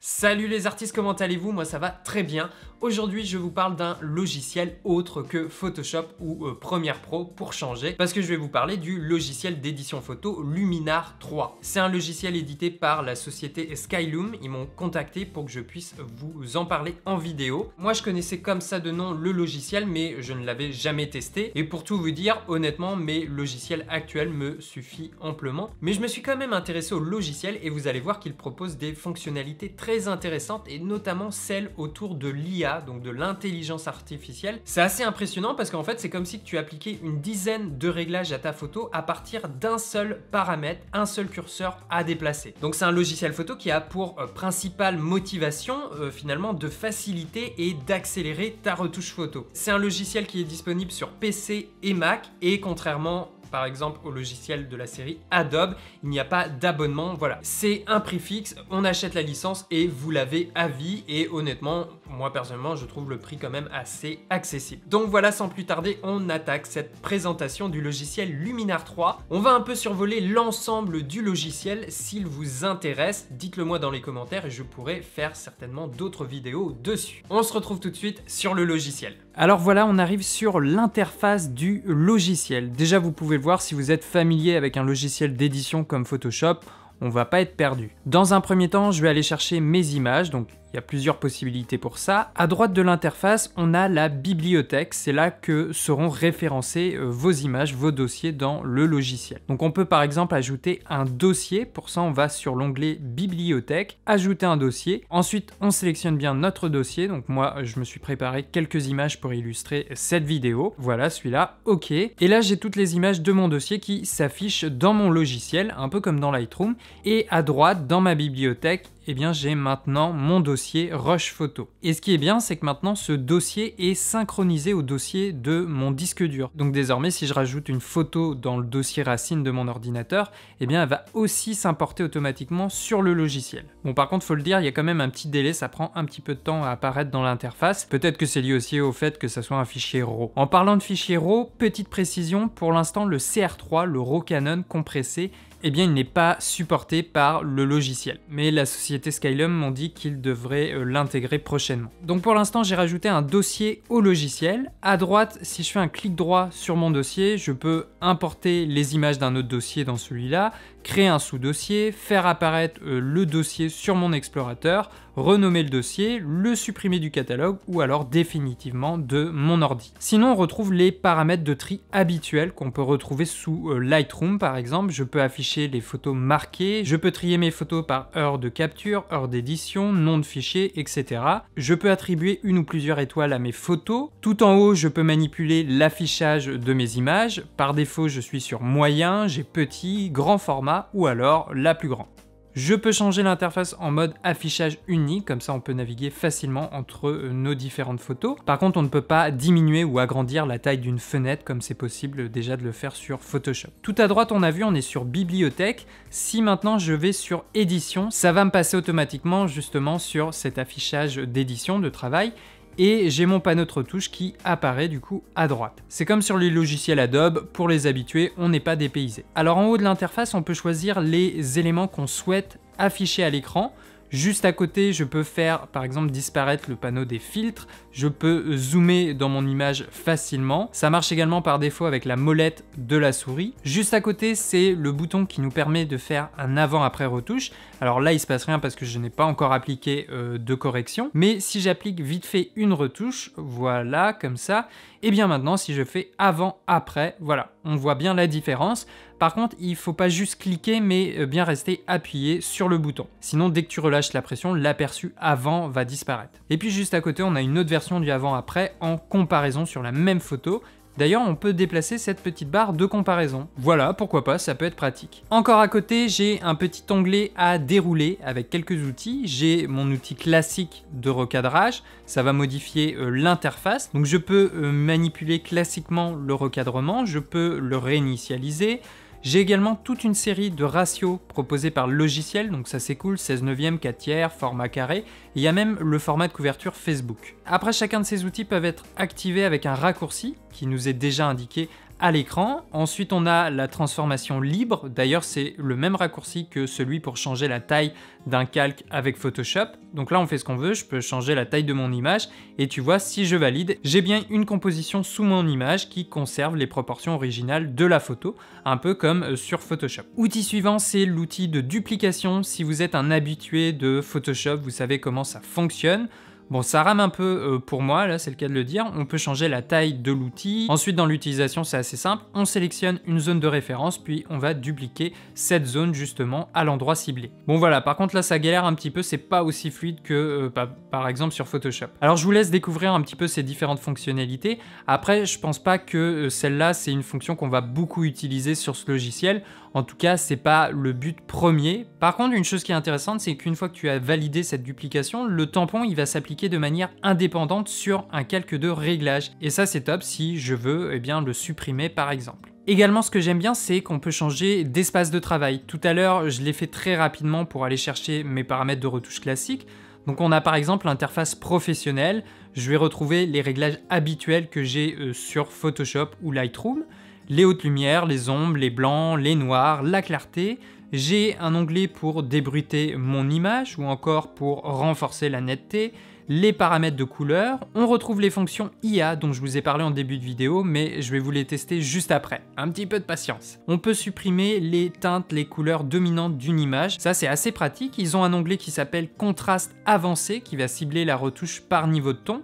Salut les artistes, comment allez-vous? Moi ça va très bien. Aujourd'hui je vous parle d'un logiciel autre que Photoshop ou Premiere Pro pour changer, parce que je vais vous parler du logiciel d'édition photo Luminar 3. C'est un logiciel édité par la société Skyloom. Ils m'ont contacté pour que je puisse vous en parler en vidéo. Moi je connaissais comme ça de nom le logiciel, mais je ne l'avais jamais testé. Et pour tout vous dire, honnêtement, mes logiciels actuels me suffisent amplement. Mais je me suis quand même intéressé au logiciel et vous allez voir qu'il propose des fonctionnalités très intéressantes et notamment celles autour de l'IA, donc de l'intelligence artificielle. C'est assez impressionnant parce qu'en fait c'est comme si tu appliquais une dizaine de réglages à ta photo à partir d'un seul paramètre, un seul curseur à déplacer. Donc c'est un logiciel photo qui a pour principale motivation finalement de faciliter et d'accélérer ta retouche photo. C'est un logiciel qui est disponible sur PC et Mac et contrairement par exemple au logiciel de la série Adobe, il n'y a pas d'abonnement, voilà. C'est un prix fixe, on achète la licence et vous l'avez à vie et honnêtement, moi personnellement, je trouve le prix quand même assez accessible. Donc voilà, sans plus tarder, on attaque cette présentation du logiciel Luminar 3. On va un peu survoler l'ensemble du logiciel. S'il vous intéresse, dites-le moi dans les commentaires et je pourrai faire certainement d'autres vidéos dessus. On se retrouve tout de suite sur le logiciel. Alors voilà, on arrive sur l'interface du logiciel. Déjà, vous pouvez le voir si vous êtes familier avec un logiciel d'édition comme Photoshop, on va pas être perdu. Dans un premier temps, je vais aller chercher mes images, donc il y a plusieurs possibilités pour ça. À droite de l'interface, on a la bibliothèque, c'est là que seront référencées vos images, vos dossiers dans le logiciel. Donc on peut par exemple ajouter un dossier, pour ça on va sur l'onglet bibliothèque, ajouter un dossier. Ensuite on sélectionne bien notre dossier, donc moi je me suis préparé quelques images pour illustrer cette vidéo. Voilà celui-là, ok. Et là j'ai toutes les images de mon dossier qui s'affichent dans mon logiciel, un peu comme dans Lightroom. Et à droite, dans ma bibliothèque, eh bien j'ai maintenant mon dossier Rush Photo. Et ce qui est bien, c'est que maintenant ce dossier est synchronisé au dossier de mon disque dur. Donc désormais, si je rajoute une photo dans le dossier racine de mon ordinateur, eh bien elle va aussi s'importer automatiquement sur le logiciel. Bon, par contre, faut le dire, il y a quand même un petit délai, ça prend un petit peu de temps à apparaître dans l'interface. Peut-être que c'est lié aussi au fait que ça soit un fichier RAW. En parlant de fichier RAW, petite précision, pour l'instant le CR3, le RAW Canon compressé, eh bien il n'est pas supporté par le logiciel. Mais la société Skyloom m'ont dit qu'ils devraient l'intégrer prochainement. Donc pour l'instant j'ai rajouté un dossier au logiciel. À droite, si je fais un clic droit sur mon dossier, je peux importer les images d'un autre dossier dans celui-là, créer un sous-dossier, faire apparaître le dossier sur mon explorateur, renommer le dossier, le supprimer du catalogue ou alors définitivement de mon ordi. Sinon on retrouve les paramètres de tri habituels qu'on peut retrouver sous Lightroom par exemple. Je peux afficher les photos marquées, je peux trier mes photos par heure de capture, heure d'édition, nom de fichier, etc. Je peux attribuer une ou plusieurs étoiles à mes photos. Tout en haut, je peux manipuler l'affichage de mes images. Par défaut, je suis sur moyen, j'ai petit, grand format ou alors la plus grande. Je peux changer l'interface en mode affichage unique, comme ça on peut naviguer facilement entre nos différentes photos. Par contre, on ne peut pas diminuer ou agrandir la taille d'une fenêtre comme c'est possible déjà de le faire sur Photoshop. Tout à droite, on a vu, on est sur bibliothèque. Si maintenant je vais sur édition, ça va me passer automatiquement justement sur cet affichage d'édition de travail. Et j'ai mon panneau de retouche qui apparaît du coup à droite. C'est comme sur les logiciels Adobe, pour les habitués, on n'est pas dépaysé. Alors en haut de l'interface, on peut choisir les éléments qu'on souhaite afficher à l'écran. Juste à côté, je peux faire par exemple disparaître le panneau des filtres, je peux zoomer dans mon image facilement. Ça marche également par défaut avec la molette de la souris. Juste à côté, c'est le bouton qui nous permet de faire un avant-après retouche. Alors là, il se passe rien parce que je n'ai pas encore appliqué de correction. Mais si j'applique vite fait une retouche, voilà, comme ça, et bien maintenant, si je fais avant-après, voilà, on voit bien la différence. Par contre, il ne faut pas juste cliquer, mais bien rester appuyé sur le bouton. Sinon, dès que tu relâches la pression, l'aperçu avant va disparaître. Et puis juste à côté, on a une autre version du avant-après en comparaison sur la même photo. D'ailleurs, on peut déplacer cette petite barre de comparaison. Voilà, pourquoi pas, ça peut être pratique. Encore à côté, j'ai un petit onglet à dérouler avec quelques outils. J'ai mon outil classique de recadrage, ça va modifier l'interface. Donc je peux manipuler classiquement le recadrement, je peux le réinitialiser. J'ai également toute une série de ratios proposés par le logiciel, donc ça c'est cool, 16/9, 4/3, format carré, et il y a même le format de couverture Facebook. Après, chacun de ces outils peuvent être activés avec un raccourci qui nous est déjà indiqué à l'écran. Ensuite, on a la transformation libre. D'ailleurs, c'est le même raccourci que celui pour changer la taille d'un calque avec Photoshop. Donc là, on fait ce qu'on veut. Je peux changer la taille de mon image et tu vois, si je valide, j'ai bien une composition sous mon image qui conserve les proportions originales de la photo, un peu comme sur Photoshop. Outil suivant, c'est l'outil de duplication. Si vous êtes un habitué de Photoshop, vous savez comment ça fonctionne. Bon, ça rame un peu pour moi, là c'est le cas de le dire. On peut changer la taille de l'outil. Ensuite, dans l'utilisation, c'est assez simple. On sélectionne une zone de référence, puis on va dupliquer cette zone justement à l'endroit ciblé. Bon voilà, par contre là ça galère un petit peu, c'est pas aussi fluide que par exemple sur Photoshop. Alors je vous laisse découvrir un petit peu ces différentes fonctionnalités. Après, je pense pas que celle-là c'est une fonction qu'on va beaucoup utiliser sur ce logiciel. En tout cas, c'est pas le but premier. Par contre, une chose qui est intéressante, c'est qu'une fois que tu as validé cette duplication, le tampon il va s'appliquer de manière indépendante sur un calque de réglage. Et ça, c'est top si je veux le supprimer par exemple. Également, ce que j'aime bien, c'est qu'on peut changer d'espace de travail. Tout à l'heure, je l'ai fait très rapidement pour aller chercher mes paramètres de retouche classiques. Donc on a par exemple l'interface professionnelle. Je vais retrouver les réglages habituels que j'ai sur Photoshop ou Lightroom. Les hautes lumières, les ombres, les blancs, les noirs, la clarté. J'ai un onglet pour débruiter mon image ou encore pour renforcer la netteté, les paramètres de couleur. On retrouve les fonctions IA dont je vous ai parlé en début de vidéo, mais je vais vous les tester juste après. Un petit peu de patience. On peut supprimer les teintes, les couleurs dominantes d'une image. Ça, c'est assez pratique. Ils ont un onglet qui s'appelle Contraste avancé qui va cibler la retouche par niveau de ton.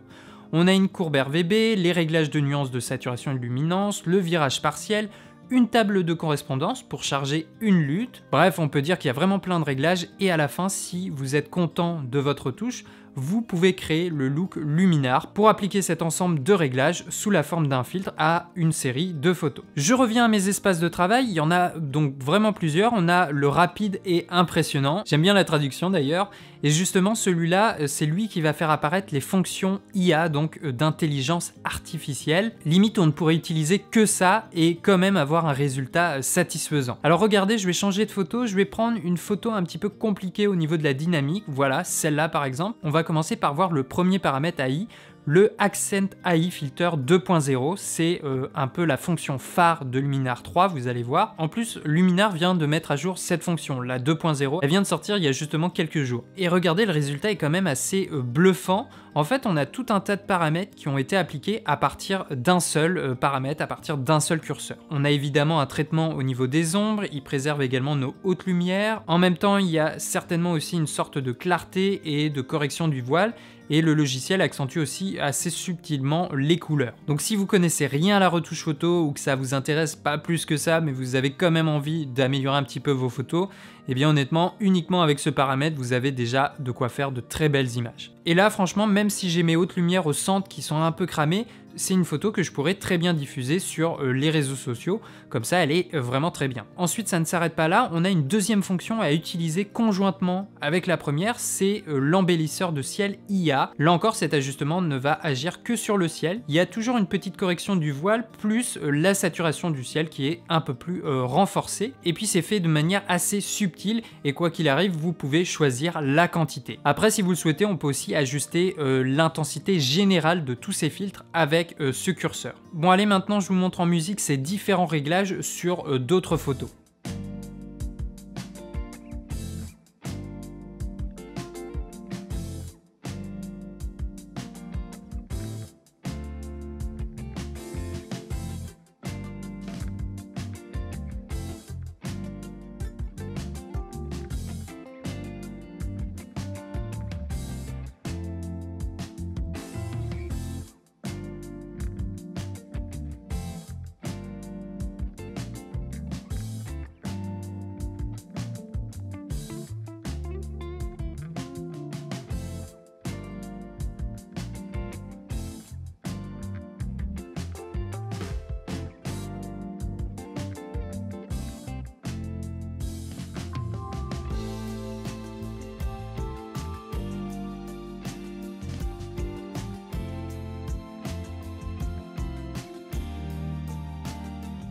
On a une courbe RGB, les réglages de nuances de saturation et de luminance, le virage partiel, une table de correspondance pour charger une lutte. Bref, on peut dire qu'il y a vraiment plein de réglages et à la fin, si vous êtes content de votre touche, vous pouvez créer le look luminar pour appliquer cet ensemble de réglages sous la forme d'un filtre à une série de photos. Je reviens à mes espaces de travail, il y en a donc vraiment plusieurs. On a le rapide et impressionnant, j'aime bien la traduction d'ailleurs, et justement celui-là, c'est lui qui va faire apparaître les fonctions IA, donc d'intelligence artificielle. Limite, on ne pourrait utiliser que ça et quand même avoir un résultat satisfaisant. Alors regardez, je vais changer de photo, je vais prendre une photo un petit peu compliquée au niveau de la dynamique, voilà, celle-là par exemple. On va commencer par voir le premier paramètre AI, le Accent AI Filter 2.0, c'est un peu la fonction phare de Luminar 3, vous allez voir. En plus, Luminar vient de mettre à jour cette fonction, la 2.0, elle vient de sortir il y a justement quelques jours. Et regardez, le résultat est quand même assez bluffant. En fait, on a tout un tas de paramètres qui ont été appliqués à partir d'un seul paramètre, à partir d'un seul curseur. On a évidemment un traitement au niveau des ombres, il préserve également nos hautes lumières. En même temps, il y a certainement aussi une sorte de clarté et de correction du voile. Et le logiciel accentue aussi assez subtilement les couleurs. Donc si vous connaissez rien à la retouche photo ou que ça vous intéresse pas plus que ça, mais vous avez quand même envie d'améliorer un petit peu vos photos, eh bien honnêtement, uniquement avec ce paramètre, vous avez déjà de quoi faire de très belles images. Et là, franchement, même si j'ai mes hautes lumières au centre qui sont un peu cramées, c'est une photo que je pourrais très bien diffuser sur les réseaux sociaux, comme ça elle est vraiment très bien. Ensuite, ça ne s'arrête pas là, on a une deuxième fonction à utiliser conjointement avec la première, c'est l'embellisseur de ciel IA. Là encore, cet ajustement ne va agir que sur le ciel. Il y a toujours une petite correction du voile, plus la saturation du ciel qui est un peu plus renforcée. Et puis c'est fait de manière assez subtile, et quoi qu'il arrive, vous pouvez choisir la quantité. Après, si vous le souhaitez, on peut aussi ajuster l'intensité générale de tous ces filtres avec ce curseur. Bon allez, maintenant je vous montre en musique ces différents réglages sur d'autres photos.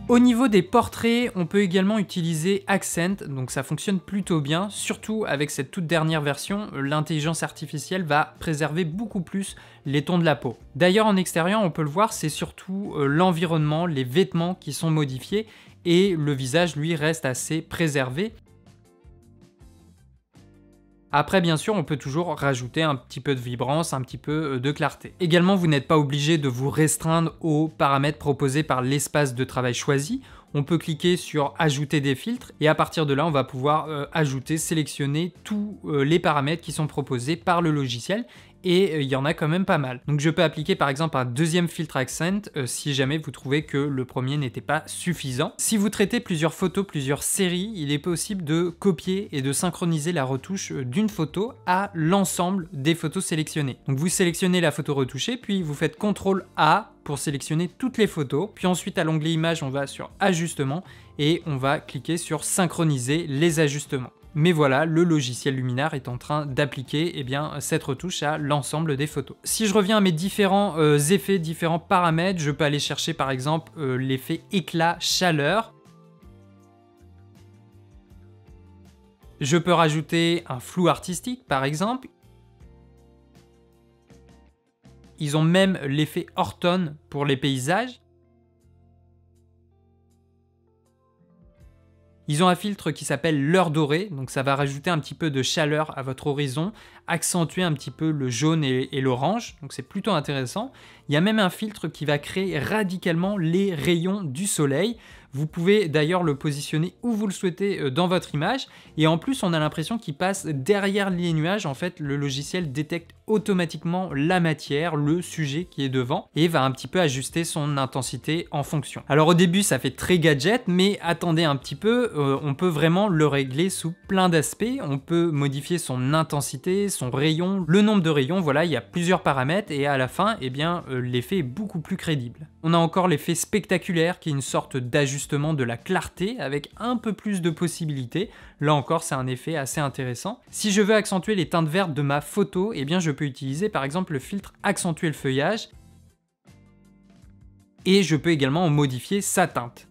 Au niveau des portraits, on peut également utiliser Accent, donc ça fonctionne plutôt bien, surtout avec cette toute dernière version, l'intelligence artificielle va préserver beaucoup plus les tons de la peau. D'ailleurs en extérieur, on peut le voir, c'est surtout l'environnement, les vêtements qui sont modifiés et le visage lui reste assez préservé. Après, bien sûr, on peut toujours rajouter un petit peu de vibrance, un petit peu de clarté. Également, vous n'êtes pas obligé de vous restreindre aux paramètres proposés par l'espace de travail choisi. On peut cliquer sur ajouter des filtres et à partir de là, on va pouvoir ajouter, sélectionner tous les paramètres qui sont proposés par le logiciel. Et il y en a quand même pas mal. Donc je peux appliquer par exemple un deuxième filtre Accent si jamais vous trouvez que le premier n'était pas suffisant. Si vous traitez plusieurs photos, plusieurs séries, il est possible de copier et de synchroniser la retouche d'une photo à l'ensemble des photos sélectionnées. Donc vous sélectionnez la photo retouchée, puis vous faites CTRL A pour sélectionner toutes les photos. Puis ensuite à l'onglet Images, on va sur Ajustements et on va cliquer sur Synchroniser les ajustements. Mais voilà, le logiciel Luminar est en train d'appliquer cette retouche à l'ensemble des photos. Si je reviens à mes différents effets, différents paramètres, je peux aller chercher par exemple l'effet éclat, chaleur. Je peux rajouter un flou artistique par exemple. Ils ont même l'effet Ortone pour les paysages. Ils ont un filtre qui s'appelle l'heure dorée, donc ça va rajouter un petit peu de chaleur à votre horizon, accentuer un petit peu le jaune et l'orange, donc c'est plutôt intéressant. Il y a même un filtre qui va créer radicalement les rayons du soleil. Vous pouvez d'ailleurs le positionner où vous le souhaitez dans votre image. Et en plus, on a l'impression qu'il passe derrière les nuages. En fait, le logiciel détecte automatiquement la matière, le sujet qui est devant et va un petit peu ajuster son intensité en fonction. Alors au début, ça fait très gadget, mais attendez un petit peu, on peut vraiment le régler sous plein d'aspects. On peut modifier son intensité, son rayon, le nombre de rayons. Voilà, il y a plusieurs paramètres et à la fin, l'effet est beaucoup plus crédible. On a encore l'effet spectaculaire qui est une sorte d'ajustement de la clarté avec un peu plus de possibilités. Là encore, c'est un effet assez intéressant. Si je veux accentuer les teintes vertes de ma photo, je peux utiliser par exemple le filtre accentuer le feuillage et je peux également modifier sa teinte.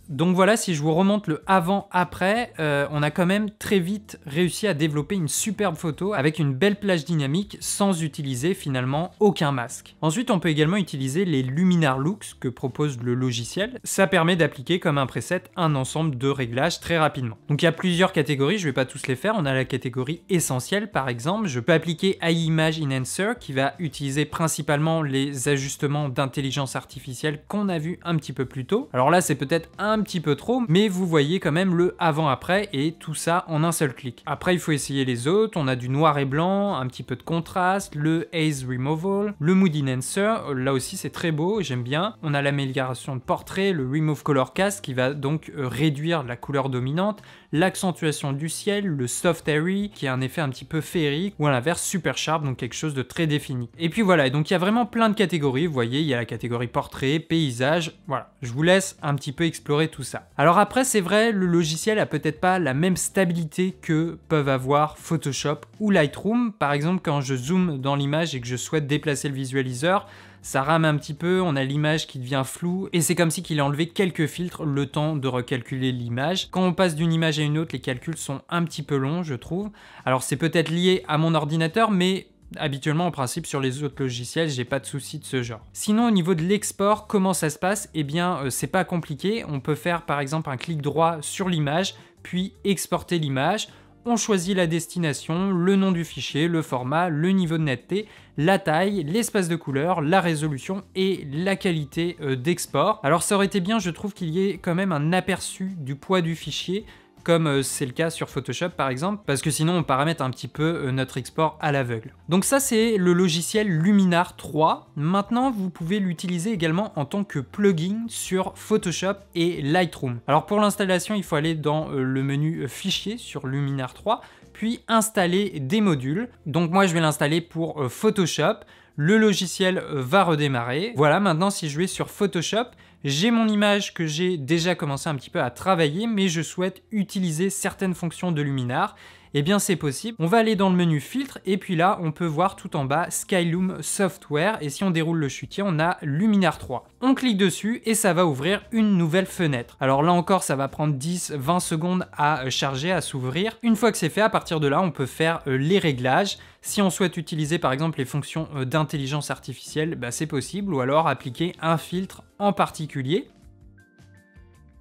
Donc voilà, si je vous remonte le avant-après, on a quand même très vite réussi à développer une superbe photo avec une belle plage dynamique sans utiliser finalement aucun masque. Ensuite, on peut également utiliser les Luminar Looks que propose le logiciel. Ça permet d'appliquer comme un preset un ensemble de réglages très rapidement. Donc il y a plusieurs catégories, je ne vais pas tous les faire. On a la catégorie essentielle par exemple. Je peux appliquer AI Image Enhancer qui va utiliser principalement les ajustements d'intelligence artificielle qu'on a vu un petit peu plus tôt. Alors là, c'est peut-être un petit peu trop, mais vous voyez quand même le avant-après et tout ça en un seul clic. Après, il faut essayer les autres. On a du noir et blanc, un petit peu de contraste, le Haze Removal, le Mood Enhancer. Là aussi, c'est très beau, j'aime bien. On a l'amélioration de portrait, le Remove Color Cast qui va donc réduire la couleur dominante, l'accentuation du ciel, le Soft Airy qui a un effet un petit peu féerique ou à l'inverse Super Sharp, donc quelque chose de très défini. Et puis voilà, donc il y a vraiment plein de catégories. Vous voyez, il y a la catégorie portrait, paysage. Voilà, je vous laisse un petit peu explorer tout ça. Alors après, c'est vrai, le logiciel a peut-être pas la même stabilité que peuvent avoir Photoshop ou Lightroom. Par exemple, quand je zoome dans l'image et que je souhaite déplacer le visualiseur, ça rame un petit peu, on a l'image qui devient floue et c'est comme si qu'il a enlevé quelques filtres le temps de recalculer l'image. Quand on passe d'une image à une autre, les calculs sont un petit peu longs, je trouve. Alors c'est peut-être lié à mon ordinateur, mais habituellement, en principe, sur les autres logiciels, j'ai pas de soucis de ce genre. Sinon, au niveau de l'export, comment ça se passe? Eh bien, c'est pas compliqué. On peut faire, par exemple, un clic droit sur l'image, puis exporter l'image. On choisit la destination, le nom du fichier, le format, le niveau de netteté, la taille, l'espace de couleur, la résolution et la qualité d'export. Alors, ça aurait été bien, je trouve, qu'il y ait quand même un aperçu du poids du fichier, comme c'est le cas sur Photoshop par exemple, parce que sinon on paramètre un petit peu notre export à l'aveugle. Donc ça c'est le logiciel Luminar 3. Maintenant vous pouvez l'utiliser également en tant que plugin sur Photoshop et Lightroom. Alors pour l'installation il faut aller dans le menu Fichier sur Luminar 3, puis installer des modules. Donc moi je vais l'installer pour Photoshop. Le logiciel va redémarrer. Voilà, maintenant si je vais sur Photoshop, j'ai mon image que j'ai déjà commencé un petit peu à travailler, mais je souhaite utiliser certaines fonctions de Luminar. Eh bien c'est possible. On va aller dans le menu filtre et puis là on peut voir tout en bas Skylum Software et si on déroule le chutier on a Luminar 3. On clique dessus et ça va ouvrir une nouvelle fenêtre. Alors là encore ça va prendre 10-20 secondes à charger, à s'ouvrir. Une fois que c'est fait, à partir de là on peut faire les réglages. Si on souhaite utiliser par exemple les fonctions d'intelligence artificielle, c'est possible, ou alors appliquer un filtre en particulier.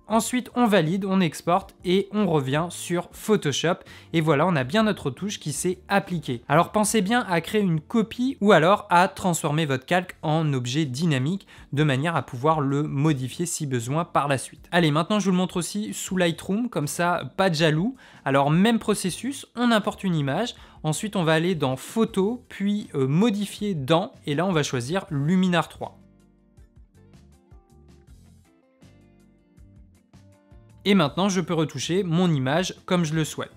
Ensuite, on valide, on exporte et on revient sur Photoshop. Et voilà, on a bien notre touche qui s'est appliquée. Alors pensez bien à créer une copie ou alors à transformer votre calque en objet dynamique de manière à pouvoir le modifier si besoin par la suite. Allez, maintenant je vous le montre aussi sous Lightroom, comme ça, pas de jaloux. Alors même processus, on importe une image. Ensuite, on va aller dans Photo, puis Modifier dans, et là on va choisir Luminar 3. Et maintenant, je peux retoucher mon image comme je le souhaite.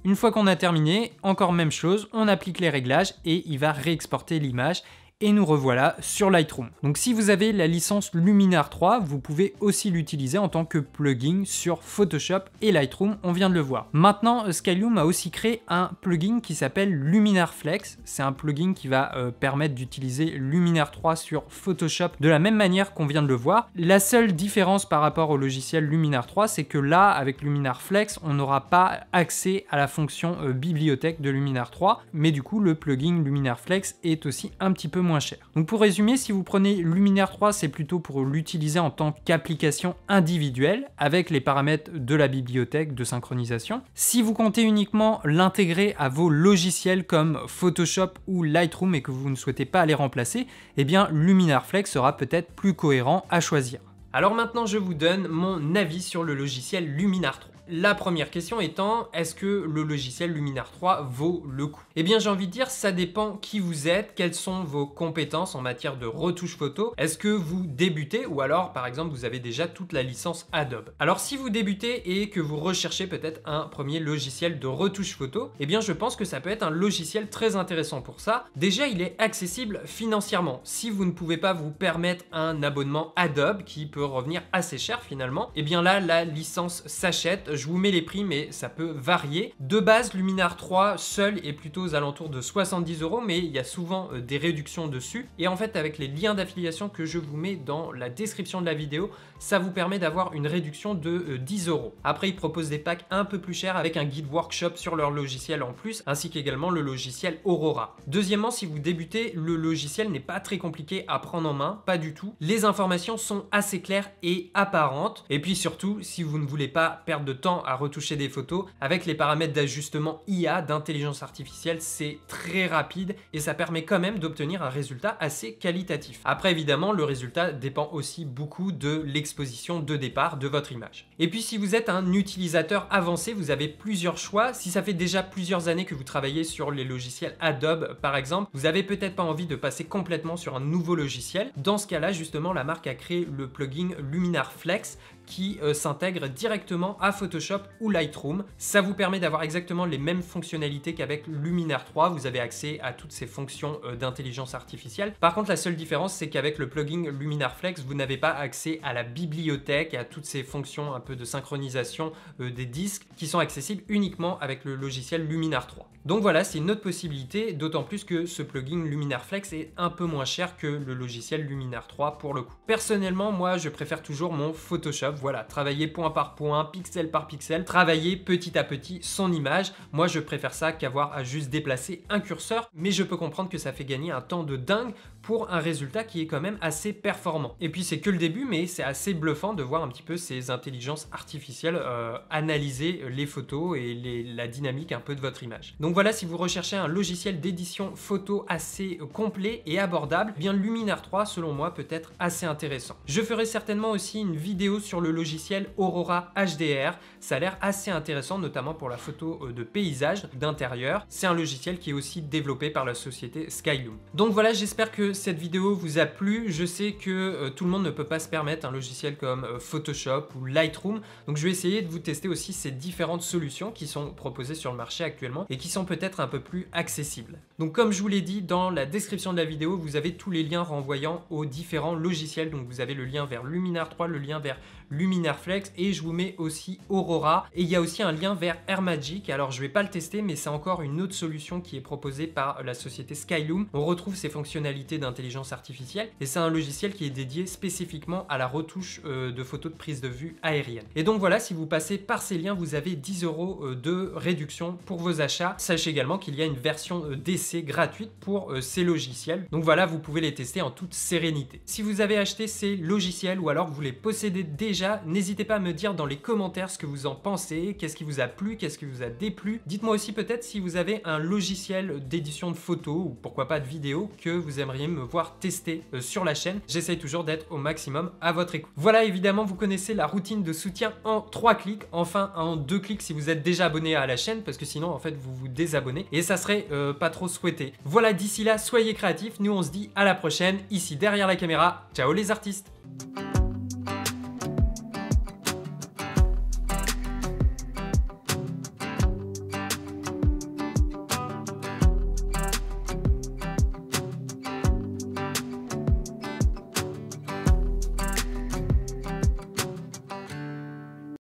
Une fois qu'on a terminé, encore même chose, on applique les réglages et il va réexporter l'image. Et nous revoilà sur Lightroom. Donc si vous avez la licence Luminar 3, vous pouvez aussi l'utiliser en tant que plugin sur Photoshop et Lightroom, on vient de le voir. Maintenant, Skylum a aussi créé un plugin qui s'appelle Luminar Flex. C'est un plugin qui va permettre d'utiliser Luminar 3 sur Photoshop de la même manière qu'on vient de le voir. La seule différence par rapport au logiciel Luminar 3, c'est que là, avec Luminar Flex, on n'aura pas accès à la fonction bibliothèque de Luminar 3, mais du coup, le plugin Luminar Flex est aussi un petit peu moins cher. Donc pour résumer, si vous prenez Luminar 3, c'est plutôt pour l'utiliser en tant qu'application individuelle avec les paramètres de la bibliothèque de synchronisation. Si vous comptez uniquement l'intégrer à vos logiciels comme Photoshop ou Lightroom et que vous ne souhaitez pas les remplacer, eh bien Luminar Flex sera peut-être plus cohérent à choisir. Alors maintenant, je vous donne mon avis sur le logiciel Luminar 3. La première question étant, est-ce que le logiciel Luminar 3 vaut le coup? Eh bien j'ai envie de dire, ça dépend qui vous êtes, quelles sont vos compétences en matière de retouche photo. Est-ce que vous débutez ou alors par exemple vous avez déjà toute la licence Adobe? Alors si vous débutez et que vous recherchez peut-être un premier logiciel de retouche photo, eh bien je pense que ça peut être un logiciel très intéressant pour ça. Déjà il est accessible financièrement. Si vous ne pouvez pas vous permettre un abonnement Adobe qui peut revenir assez cher finalement, eh bien là la licence s'achète. Je vous mets les prix mais ça peut varier. De base Luminar 3 seul est plutôt aux alentours de 70 €, mais il y a souvent des réductions dessus. Et en fait avec les liens d'affiliation que je vous mets dans la description de la vidéo, ça vous permet d'avoir une réduction de 10 €. Après ils proposent des packs un peu plus chers avec un guide workshop sur leur logiciel en plus, ainsi qu'également le logiciel Aurora. Deuxièmement, si vous débutez, le logiciel n'est pas très compliqué à prendre en main, pas du tout. Les informations sont assez claires et apparentes. Et puis surtout, si vous ne voulez pas perdre de temps à retoucher des photos, avec les paramètres d'ajustement IA, d'intelligence artificielle, c'est très rapide et ça permet quand même d'obtenir un résultat assez qualitatif. Après évidemment, le résultat dépend aussi beaucoup de l'exposition de départ de votre image. Et puis si vous êtes un utilisateur avancé, vous avez plusieurs choix. Si ça fait déjà plusieurs années que vous travaillez sur les logiciels Adobe par exemple, vous avez peut-être pas envie de passer complètement sur un nouveau logiciel. Dans ce cas-là, justement, la marque a créé le plugin Luminar Flex qui s'intègre directement à Photoshop ou Lightroom. Ça vous permet d'avoir exactement les mêmes fonctionnalités qu'avec Luminar 3. Vous avez accès à toutes ces fonctions d'intelligence artificielle. Par contre, la seule différence, c'est qu'avec le plugin Luminar Flex, vous n'avez pas accès à la bibliothèque et à toutes ces fonctions un peu de synchronisation des disques qui sont accessibles uniquement avec le logiciel Luminar 3. Donc voilà, c'est une autre possibilité, d'autant plus que ce plugin Luminar Flex est un peu moins cher que le logiciel Luminar 3 pour le coup. Personnellement, moi, je préfère toujours mon Photoshop. Voilà, travailler point par point, pixel par pixel, travailler petit à petit son image. Moi, je préfère ça qu'avoir à juste déplacer un curseur, mais je peux comprendre que ça fait gagner un temps de dingue pour un résultat qui est quand même assez performant. Et puis, c'est que le début, mais c'est assez bluffant de voir un petit peu ces intelligences artificielles analyser les photos et la dynamique un peu de votre image. Donc voilà, si vous recherchez un logiciel d'édition photo assez complet et abordable, bien Luminar 3, selon moi, peut être assez intéressant. Je ferai certainement aussi une vidéo sur le logiciel Aurora HDR. Ça a l'air assez intéressant, notamment pour la photo de paysage, d'intérieur. C'est un logiciel qui est aussi développé par la société Skylum. Donc voilà, j'espère que cette vidéo vous a plu. Je sais que tout le monde ne peut pas se permettre un logiciel comme Photoshop ou Lightroom. Donc je vais essayer de vous tester aussi ces différentes solutions qui sont proposées sur le marché actuellement et qui sont peut-être un peu plus accessibles. Donc comme je vous l'ai dit, dans la description de la vidéo, vous avez tous les liens renvoyant aux différents logiciels. Donc vous avez le lien vers Luminar 3, le lien vers Luminar Flex et je vous mets aussi Aurora. Et il y a aussi un lien vers AirMagic. Alors je vais pas le tester, mais c'est encore une autre solution qui est proposée par la société Skyloom. On retrouve ces fonctionnalités d'intelligence artificielle et c'est un logiciel qui est dédié spécifiquement à la retouche de photos de prise de vue aérienne. Et donc voilà, si vous passez par ces liens, vous avez 10 € de réduction pour vos achats. Sachez également qu'il y a une version d'essai gratuite pour ces logiciels. Donc voilà, vous pouvez les tester en toute sérénité. Si vous avez acheté ces logiciels ou alors que vous les possédez déjà, n'hésitez pas à me dire dans les commentaires ce que vous en pensez, qu'est-ce qui vous a plu, qu'est-ce qui vous a déplu. Dites-moi aussi peut-être si vous avez un logiciel d'édition de photos ou pourquoi pas de vidéos que vous aimeriez me voir tester sur la chaîne. J'essaye toujours d'être au maximum à votre écoute. Voilà, évidemment, vous connaissez la routine de soutien en 3 clics, enfin en 2 clics si vous êtes déjà abonné à la chaîne parce que sinon en fait vous vous désabonnez et ça serait pas trop souhaité. Voilà, d'ici là, soyez créatifs, nous on se dit à la prochaine, ici derrière la caméra. Ciao les artistes!